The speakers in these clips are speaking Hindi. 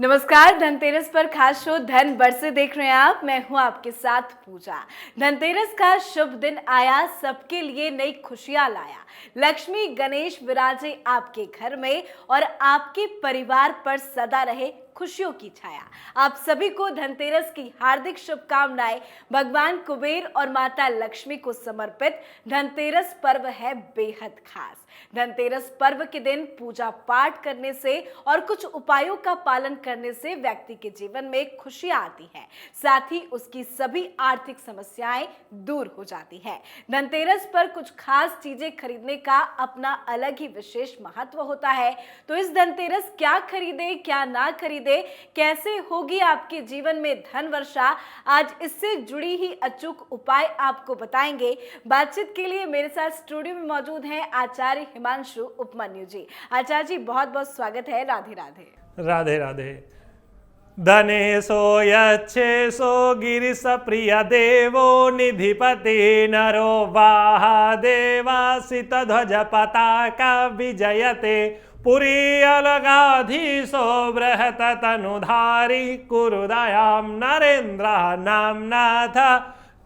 नमस्कार। धनतेरस पर खास शो धन बरसे देख रहे हैं आप। मैं हूं आपके साथ पूजा। धनतेरस का शुभ दिन आया, सबके लिए नई खुशियां लाया। लक्ष्मी गणेश विराजे आपके घर में और आपके परिवार पर सदा रहे खुशियों की छाया। आप सभी को धनतेरस की हार्दिक शुभकामनाएं। भगवान कुबेर और माता लक्ष्मी को समर्पित धनतेरस पर्व है बेहद खास। धनतेरस पर्व के दिन पूजा पाठ करने से और कुछ उपायों का पालन करने से व्यक्ति के जीवन में खुशियां आती है, साथ ही उसकी सभी आर्थिक समस्याएं दूर हो जाती है। धनतेरस पर कुछ खास चीजें खरीदने का अपना अलग ही विशेष महत्व होता है। तो इस धनतेरस क्या खरीदे क्या ना खरीदे, कैसे होगी आपके जीवन में धन वर्षा, आज इससे जुड़ी ही अचूक उपाय आपको बताएंगे। बातचीत के लिए मेरे साथ स्टूडियो में मौजूद हैं आचार्य हिमांशु उपमन्यु जी। आचार्य जी, बहुत बहुत स्वागत है। राधे राधे। राधे राधे। धनेशो यच्छेषो गिरिश प्रिय देवो निधिपति नरो वाहा देवासित ध्वज पताका विजयते पुरी अलगाधीशो बृहत तनुधारी कुरुदयां नरेन्द्र नामनाथ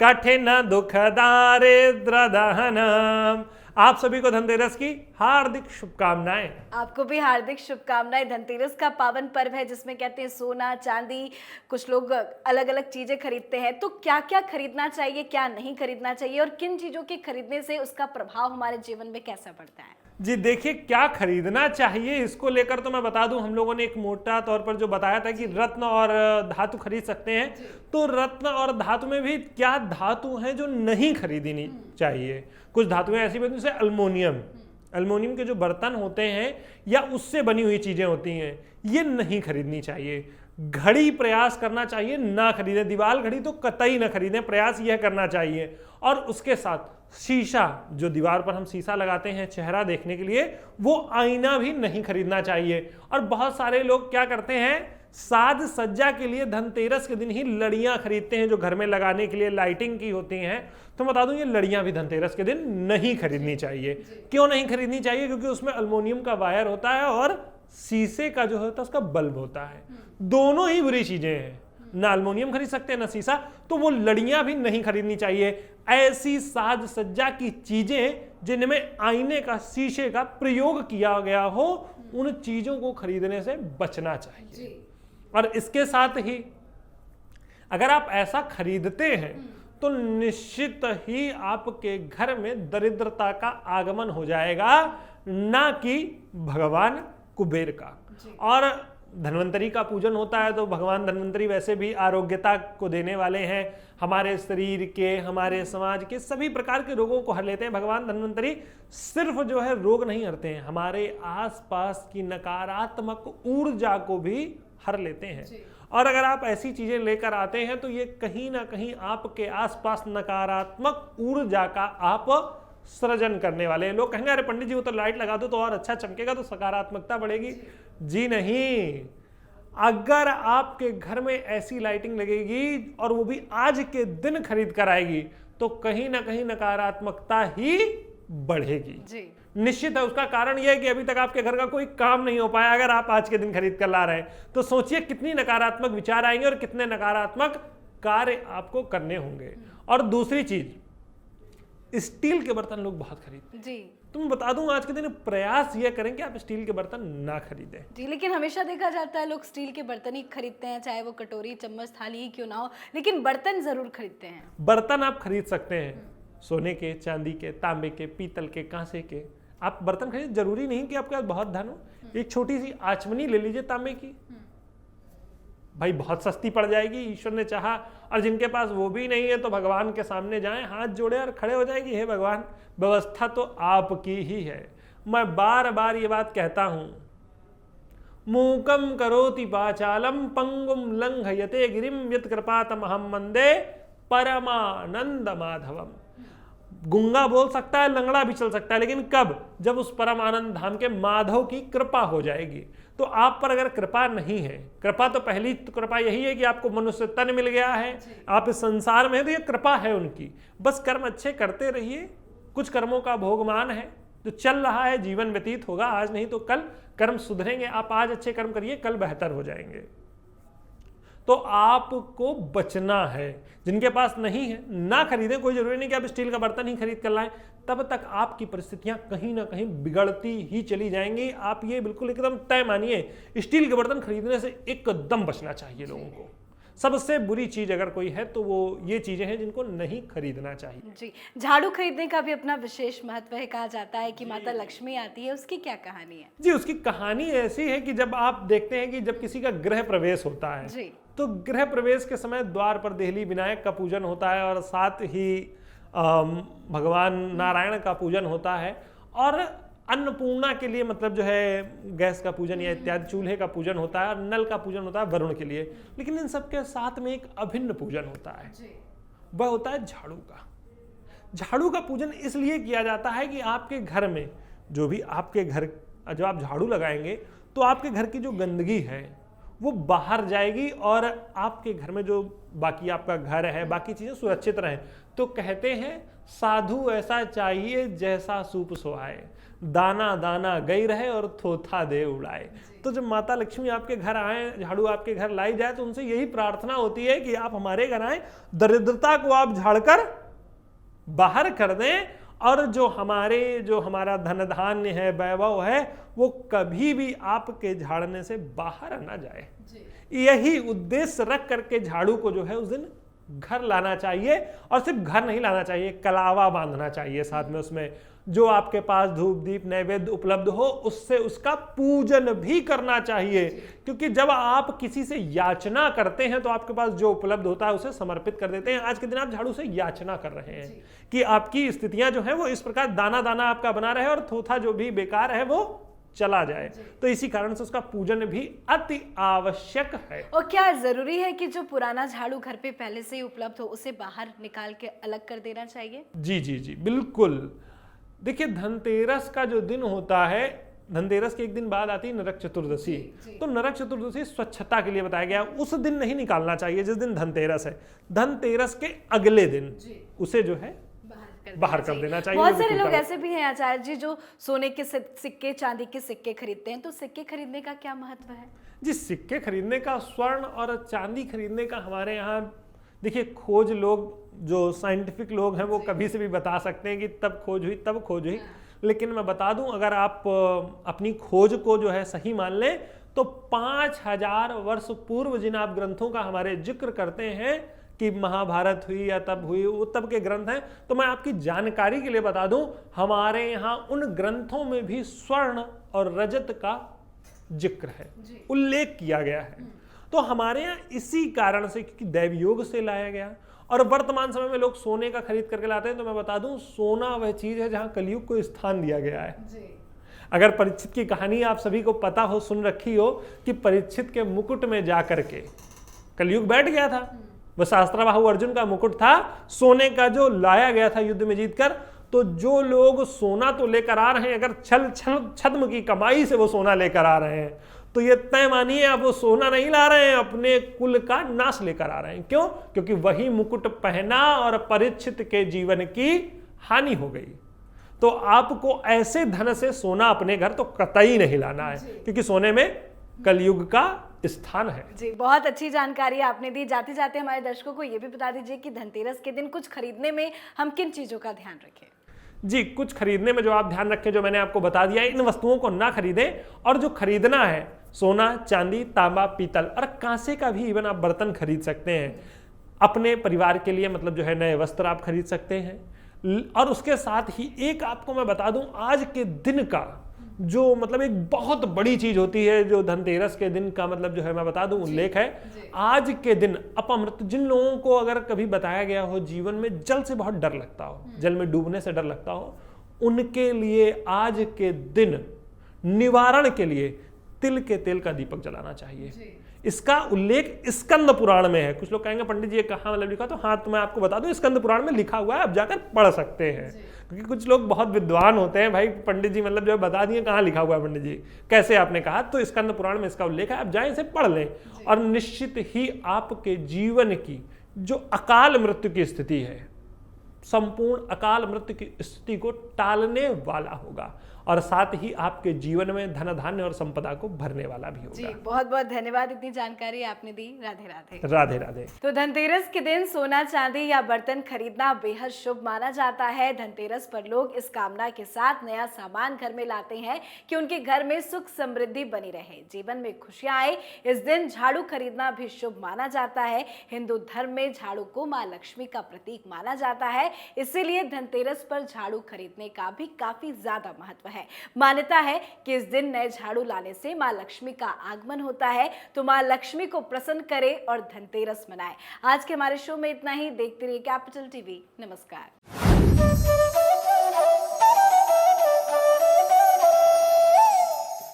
कठिन दुख दारिद्र दहनम। आप सभी को धनतेरस की हार्दिक शुभकामनाएं। आपको भी हार्दिक शुभकामनाएं। धनतेरस का पावन पर्व है जिसमें कहते हैं सोना चांदी, कुछ लोग अलग अलग चीजें खरीदते हैं। तो क्या क्या खरीदना चाहिए, क्या नहीं खरीदना चाहिए, और किन चीजों के खरीदने से उसका प्रभाव हमारे जीवन में कैसा पड़ता है? जी देखिए, क्या खरीदना चाहिए इसको लेकर तो मैं बता दूं, हम लोगों ने एक मोटा तौर पर जो बताया था कि रत्न और धातु खरीद सकते हैं। तो रत्न और धातु में भी क्या धातु हैं जो नहीं खरीदनी चाहिए। कुछ धातुएं ऐसी होती हैं जैसे अल्मोनियम के जो बर्तन होते हैं या उससे बनी हुई चीजें होती हैं, ये नहीं खरीदनी चाहिए। घड़ी प्रयास करना चाहिए ना खरीदें, दीवार घड़ी तो कतई ना खरीदें, प्रयास यह करना चाहिए। और उसके साथ शीशा, जो दीवार पर हम शीशा लगाते हैं चेहरा देखने के लिए, वो आईना भी नहीं खरीदना चाहिए। और बहुत सारे लोग क्या करते हैं, साज सज्जा के लिए धनतेरस के दिन ही लड़ियां खरीदते हैं जो घर में लगाने के लिए लाइटिंग की होती हैं। तो बता दूं, ये लड़ियां भी धनतेरस के दिन नहीं खरीदनी चाहिए। क्यों नहीं खरीदनी चाहिए? क्योंकि उसमें अल्युमिनियम का वायर होता है और शीशे का जो होता है उसका बल्ब होता है। दोनों ही बुरी चीजें हैं, ना अल्युमिनियम खरीद सकते हैं ना शीशा। तो वो लड़ियां भी नहीं खरीदनी चाहिए। ऐसी साज सज्जा की चीजें जिनमें आईने का, शीशे का प्रयोग किया गया हो, उन चीजों को खरीदने से बचना चाहिए। और इसके साथ ही अगर आप ऐसा खरीदते हैं तो निश्चित ही आपके घर में दरिद्रता का आगमन हो जाएगा, ना कि भगवान कुबेर का। और धन्वंतरी का पूजन होता है तो भगवान धन्वंतरी वैसे भी आरोग्यता को देने वाले हैं। हमारे शरीर के, हमारे समाज के सभी प्रकार के रोगों को हर लेते हैं भगवान धन्वंतरी। सिर्फ जो है रोग नहीं हरते हैं, हमारे आसपास की नकारात्मक ऊर्जा को भी हर लेते हैं। और अगर आप ऐसी चीजें लेकर आते हैं तो ये कहीं ना कहीं आपके आसपास नकारात्मक ऊर्जा का आप सृजन करने वाले हैं। लोग कहेंगे अरे पंडित जी वो तो लाइट लगा दो तो और अच्छा चमकेगा, तो सकारात्मकता बढ़ेगी। जी नहीं, अगर आपके घर में ऐसी लाइटिंग लगेगी और वो भी आज के दिन खरीद कर आएगी तो कहीं ना कहीं नकारात्मकता ही बढ़ेगी जी। निश्चित है। उसका कारण यह है कि अभी तक आपके घर का कोई काम नहीं हो पाया। अगर आप आज के दिन खरीद कर ला रहे हैं तो सोचिए कितनी नकारात्मक विचार आएंगे और कितने नकारात्मक कार्य आपको करने होंगे। और दूसरी चीज, स्टील के बर्तन लोग बहुत खरीदते हैं जी। तो मैं बता दूं, आज के दिन प्रयास यह करें कि आप स्टील के बर्तन ना खरीदें जी। लेकिन हमेशा देखा जाता है लोग स्टील के बर्तन ही खरीदते हैं, चाहे वो कटोरी चम्मच थाली ही क्यों ना हो, लेकिन बर्तन जरूर खरीदते हैं। बर्तन आप खरीद सकते हैं, सोने के, चांदी के, तांबे के, पीतल के, कांसे के। आप बर्तन खरीद, जरूरी नहीं कि आपके पास बहुत धन हो। एक छोटी सी आचमनी ले लीजिए तांबे की, भाई बहुत सस्ती पड़ जाएगी, ईश्वर ने चाहा। और जिनके पास वो भी नहीं है तो भगवान के सामने जाएं, हाथ जोड़े और खड़े हो जाएंगे, हे भगवान व्यवस्था तो आपकी ही है। मैं बार बार ये बात कहता हूं, मूकम करोति वाचालम पंगुम लंघयते गिरिम यत् कृपातमहं वंदे परमानंद माधवम। गूंगा बोल सकता है, लंगड़ा भी चल सकता है, लेकिन कब? जब उस परम आनंद धाम के माधव की कृपा हो जाएगी। तो आप पर अगर कृपा नहीं है, कृपा तो पहली तो कृपा यही है कि आपको मनुष्य तन मिल गया है, आप इस संसार में हैं, तो ये कृपा है उनकी। बस कर्म अच्छे करते रहिए। कुछ कर्मों का भोगमान है जो चल रहा है, जीवन व्यतीत होगा, आज नहीं तो कल कर्म सुधरेंगे। आप आज अच्छे कर्म करिए, कल बेहतर हो जाएंगे। तो आपको बचना है। जिनके पास नहीं है ना खरीदें, कोई जरूरी नहीं कि आप स्टील का बर्तन ही खरीद कर लाएं, तब तक आपकी परिस्थितियां कहीं ना कहीं बिगड़ती ही चली जाएंगी। आप ये बिल्कुल एकदम तय मानिए, स्टील के बर्तन खरीदने से एकदम बचना चाहिए लोगों को। सबसे बुरी चीज अगर कोई है तो वो ये चीजें हैं जिनको नहीं खरीदना चाहिए। जी, झाड़ू खरीदने का भी अपना विशेष महत्व है। कहा जाता है कि माता लक्ष्मी आती है, उसकी क्या कहानी है? जी, उसकी कहानी ऐसी है कि जब आप देखते हैं कि जब किसी का गृह प्रवेश होता है जी, तो गृह प्रवेश के समय द्वार पर देहली विनायक का पूजन होता है और साथ ही भगवान नारायण का पूजन होता है और अन्नपूर्णा के लिए मतलब जो है गैस का पूजन या इत्यादि चूल्हे का पूजन होता है और नल का पूजन होता है वरुण के लिए। लेकिन इन सब के साथ में एक अभिन्न पूजन होता है, वह होता है झाड़ू का। झाड़ू का पूजन इसलिए किया जाता है कि आपके घर में जो भी आपके घर जब आप झाड़ू लगाएंगे तो आपके घर की जो गंदगी है वो बाहर जाएगी और आपके घर में जो बाकी आपका घर है बाकी चीजें सुरक्षित रहें। तो कहते हैं साधु ऐसा चाहिए जैसा सूप सोहाए, दाना दाना गई रहे और थोथा दे उड़ाए। तो जब माता लक्ष्मी आपके घर आए, झाड़ू आपके घर लाई जाए तो उनसे यही प्रार्थना होती है कि आप हमारे घर आए, दरिद्रता को आप झाड़कर बाहर कर दें और जो हमारा धन धान्य है, वैभव है, वो कभी भी आपके झाड़ने से बाहर ना जाए। यही उद्देश्य रख करके झाड़ू को जो है उस दिन घर लाना चाहिए और सिर्फ घर नहीं लाना चाहिए, कलावा बांधना चाहिए साथ में। उसमें जो आपके पास धूप दीप नैवेद्य उपलब्ध हो उससे उसका पूजन भी करना चाहिए, क्योंकि जब आप किसी से याचना करते हैं तो आपके पास जो उपलब्ध होता है उसे समर्पित कर देते हैं। आज के दिन आप झाड़ू से याचना कर रहे हैं कि आपकी स्थितियां जो है वो इस प्रकार दाना दाना आपका बना रहे और थोथा जो भी बेकार है वो चला जाए। तो इसी कारण से उसका पूजन भी अति आवश्यक है। और क्या जरूरी है कि जो पुराना झाड़ू घर पे पहले से ही उपलब्ध हो उसे बाहर निकाल के अलग कर देना चाहिए? जी जी जी बिल्कुल। देखिए, धनतेरस का जो दिन होता है, धनतेरस के एक दिन बाद आती है नरक चतुर्दशी। तो नरक चतुर्दशी स्वच्छता के लिए बताया गया, उस दिन नहीं निकालना चाहिए जिस दिन धनतेरस है। धनतेरस के अगले दिन उसे जो है बाहर कर देना चाहिए। बहुत सारे लोग ऐसे भी हैं आचार्य जी जो सोने के सिक्के चांदी के सिक्के खरीदते हैं, तो सिक्के खरीदने का क्या महत्व है? जी, सिक्के खरीदने का, स्वर्ण और चांदी खरीदने का हमारे यहाँ देखिए खोज लोग जो साइंटिफिक लोग हैं वो कभी से भी बता सकते हैं कि तब खोज हुई। लेकिन मैं बता दूं, अगर आप अपनी खोज को जो है सही मान लें तो 5000 वर्ष पूर्व जिन आप ग्रंथों का हमारे जिक्र करते हैं कि महाभारत हुई या तब हुई, वो तब के ग्रंथ हैं। तो मैं आपकी जानकारी के लिए बता दूं, हमारे यहाँ उन ग्रंथों में भी स्वर्ण और रजत का जिक्र है, उल्लेख किया गया है। तो हमारे यहाँ इसी कारण से, क्योंकि दैव योग से लाया गया। और वर्तमान समय में लोग सोने का खरीद करके लाते हैं, तो मैं बता दूं सोना वह चीज है जहां कलयुग को स्थान दिया गया है। अगर परीक्षित की कहानी आप सभी को पता हो, सुन रखी हो कि परीक्षित के मुकुट में जाकर के कलयुग बैठ गया था। वह शास्त्राबाहु अर्जुन का मुकुट था, सोने का जो लाया गया था युद्ध में जीतकर। तो जो लोग सोना तो लेकर आ रहे हैं, अगर छल छद्म की कमाई से वो सोना लेकर आ रहे हैं, तो ये तय मानिए आप वो सोना नहीं ला रहे हैं, अपने कुल का नाश लेकर आ रहे हैं। क्यों? क्योंकि वही मुकुट पहना और परीक्षित के जीवन की हानि हो गई। तो आपको ऐसे धन से सोना अपने घर तो कतई नहीं लाना है, क्योंकि सोने में कलयुग का स्थान है। जी, बहुत अच्छी जानकारी आपने दी। जाते जाते हमारे दर्शकों को ये भी बता दीजिए कि धनतेरस के दिन कुछ खरीदने में हम किन चीजों का ध्यान रखें? जी, कुछ खरीदने में जो आप ध्यान रखें, जो मैंने आपको बता दिया, इन वस्तुओं को ना खरीदें। और जो खरीदना है, सोना, चांदी, तांबा, पीतल और कांसे का भी इवन आप बर्तन खरीद सकते हैं। अपने परिवार के लिए मतलब जो है नए वस्त्र आप खरीद सकते हैं। और उसके साथ ही एक आपको मैं बता दूं, आज के दिन का जो मतलब एक बहुत बड़ी चीज होती है, जो धनतेरस के दिन का मतलब जो है मैं बता दूं उल्लेख है। आज के दिन अपमृत, जिन लोगों को अगर कभी बताया गया हो जीवन में जल से बहुत डर लगता हो, जल में डूबने से डर लगता हो, उनके लिए आज के दिन निवारण के लिए तिल के तेल का दीपक जलाना चाहिए। इसका उल्लेख स्कंद पुराण में है। कुछ लोग कहेंगे पंडित जी ये कहाँ मतलब लिखा, तो हाँ, तो मैं आपको बता दूं स्कंद पुराण में लिखा हुआ है, आप जाकर पढ़ सकते हैं। क्योंकि कुछ लोग बहुत विद्वान होते हैं, भाई पंडित जी मतलब जो है बता दिए कहाँ लिखा हुआ है, पंडित जी कैसे आपने कहा, तो स्कंद पुराण में इसका उल्लेख है, आप जाएं इसे पढ़ लें। और निश्चित ही आपके जीवन की जो अकाल मृत्यु की स्थिति है संपूर्ण अकाल मृत्यु की स्थिति को टालने वाला होगा और साथ ही आपके जीवन में धन धान्य और संपदा को भरने वाला भी जी होगा। बहुत बहुत धन्यवाद, इतनी जानकारी आपने दी। राधे राधे। राधे राधे। तो धनतेरस के दिन सोना चांदी या बर्तन खरीदना बेहद शुभ माना जाता है। धनतेरस पर लोग इस कामना के साथ नया सामान घर में लाते हैं कि उनके घर में सुख समृद्धि बनी रहे, जीवन में खुशियां आए। इस दिन झाड़ू खरीदना भी शुभ माना जाता है। हिंदू धर्म में झाड़ू को मां लक्ष्मी का प्रतीक माना जाता है, इसीलिए धनतेरस पर झाड़ू खरीदने का भी काफी ज्यादा महत्व है। मान्यता है कि इस दिन नए झाड़ू लाने से मां लक्ष्मी का आगमन होता है, तो मां लक्ष्मी को प्रसन्न करे और धनतेरस मनाए। आज के हमारे शो में इतना ही। देखते रहिए कैपिटल टीवी। नमस्कार।